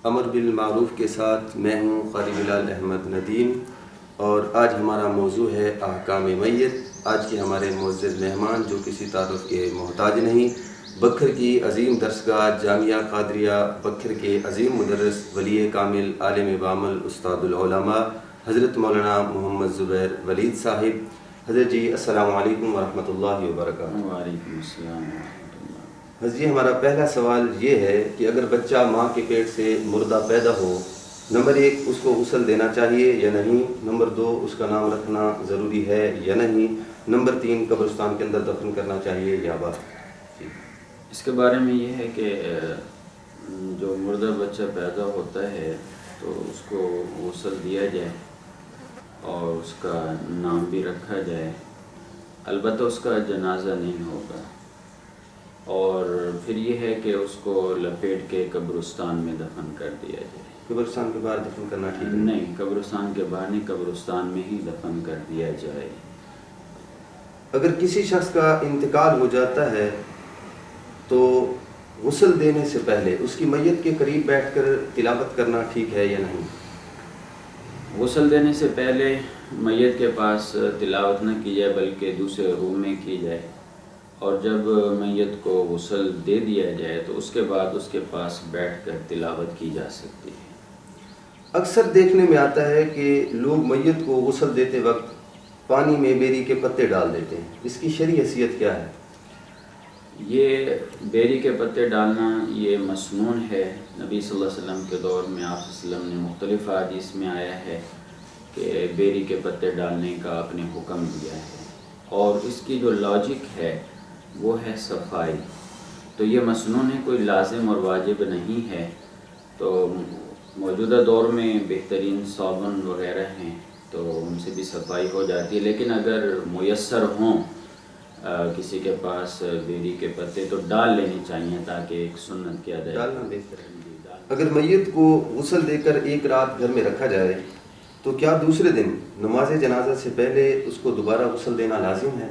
امر بالمعروف کے ساتھ میں ہوں قاری بلال احمد ندیم، اور آج ہمارا موضوع ہے احکام میت۔ آج کے ہمارے معزز مہمان جو کسی تعارف کے محتاج نہیں، بکھر کی عظیم درسگاہ جامعہ قادریہ بکھر کے عظیم مدرس ولی کامل عالم بعمل استاد العلماء حضرت مولانا محمد زبیر ولید صاحب۔ حضرت جی السلام علیکم ورحمۃ اللہ وبرکاتہ۔ وعلیکم السلام ورحمۃ اللہ۔ حضرت جی ہمارا پہلا سوال یہ ہے کہ اگر بچہ ماں کے پیٹ سے مردہ پیدا ہو، نمبر 1 اس کو غسل دینا چاہیے یا نہیں، نمبر 2 اس کا نام رکھنا ضروری ہے یا نہیں، نمبر 3 قبرستان کے اندر دفن کرنا چاہیے یا بعد؟ اس کے بارے میں یہ ہے کہ جو مردہ بچہ پیدا ہوتا ہے تو اس کو غسل دیا جائے اور اس کا نام بھی رکھا جائے، البتہ اس کا جنازہ نہیں ہوگا، اور پھر یہ ہے کہ اس کو لپیٹ کے قبرستان میں دفن کر دیا جائے۔ قبرستان کے باہر دفن کرنا ٹھیک ہے؟ نہیں، قبرستان کے باہر نہیں، قبرستان میں ہی دفن کر دیا جائے۔ اگر کسی شخص کا انتقال ہو جاتا ہے تو غسل دینے سے پہلے اس کی میت کے قریب بیٹھ کر تلاوت کرنا ٹھیک ہے یا نہیں؟ غسل دینے سے پہلے میت کے پاس تلاوت نہ کی جائے بلکہ دوسرے روم میں کی جائے، اور جب میت کو غسل دے دیا جائے تو اس کے بعد اس کے پاس بیٹھ کر تلاوت کی جا سکتی ہے۔ اکثر دیکھنے میں آتا ہے کہ لوگ میت کو غسل دیتے وقت پانی میں بیری کے پتے ڈال دیتے ہیں، اس کی شرعی حیثیت کیا ہے؟ یہ بیری کے پتے ڈالنا یہ مسنون ہے۔ نبی صلی اللہ علیہ وسلم کے دور میں آپ صلی اللہ علیہ وسلم نے مختلف احادیث میں آیا ہے کہ بیری کے پتے ڈالنے کا آپ نے حکم دیا ہے، اور اس کی جو لاجک ہے وہ ہے صفائی، تو یہ مسنون ہے، کوئی لازم اور واجب نہیں ہے۔ تو موجودہ دور میں بہترین صابن وغیرہ ہیں تو ان سے بھی صفائی ہو جاتی ہے، لیکن اگر میسر ہوں کسی کے پاس بیری کے پتے تو ڈال لینی چاہیے تاکہ ایک سنت کی ادائیگی۔ ڈالنا بہتر ہے۔ اگر میت کو غسل دے کر ایک رات گھر میں رکھا جائے تو کیا دوسرے دن نماز جنازہ سے پہلے اس کو دوبارہ غسل دینا لازم ہے؟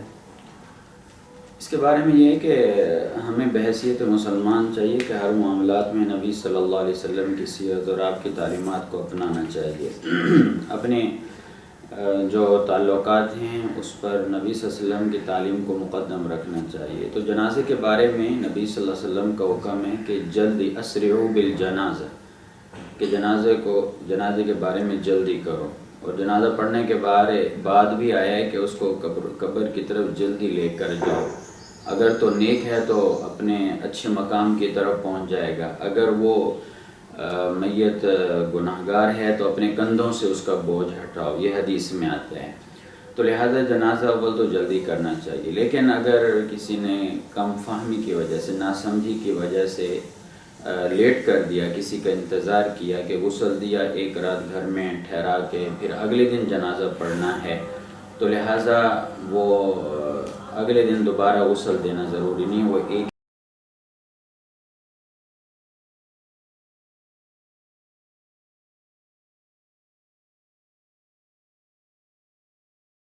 اس کے بارے میں یہ ہے کہ ہمیں بحیثیت مسلمان چاہیے کہ ہر معاملات میں نبی صلی اللہ علیہ وسلم کی سیرت اور آپ کی تعلیمات کو اپنانا چاہیے۔ اپنے جو تعلقات ہیں اس پر نبی صلی اللہ علیہ وسلم کی تعلیم کو مقدم رکھنا چاہیے۔ تو جنازے کے بارے میں نبی صلی اللہ علیہ وسلم کا حکم ہے کہ جلدی اسرعوا بالجنازہ، کہ جنازے کے بارے میں جلدی کرو، اور جنازہ پڑھنے کے بعد بھی آیا ہے کہ اس کو قبر کی طرف جلدی لے کر جاؤ۔ اگر تو نیک ہے تو اپنے اچھے مقام کی طرف پہنچ جائے گا، اگر وہ میت گناہگار ہے تو اپنے کندھوں سے اس کا بوجھ ہٹاؤ، یہ حدیث میں آتا ہے۔ تو لہذا جنازہ اول تو جلدی کرنا چاہیے، لیکن اگر کسی نے کم فہمی کی وجہ سے، ناسمجھی کی وجہ سے لیٹ کر دیا، کسی کا انتظار کیا کہ غسل دیا، ایک رات گھر میں ٹھہرا کے پھر اگلے دن جنازہ پڑھنا ہے، تو لہٰذا وہ اگلے دن دوبارہ غسل دینا ضروری نہیں، وہ ایک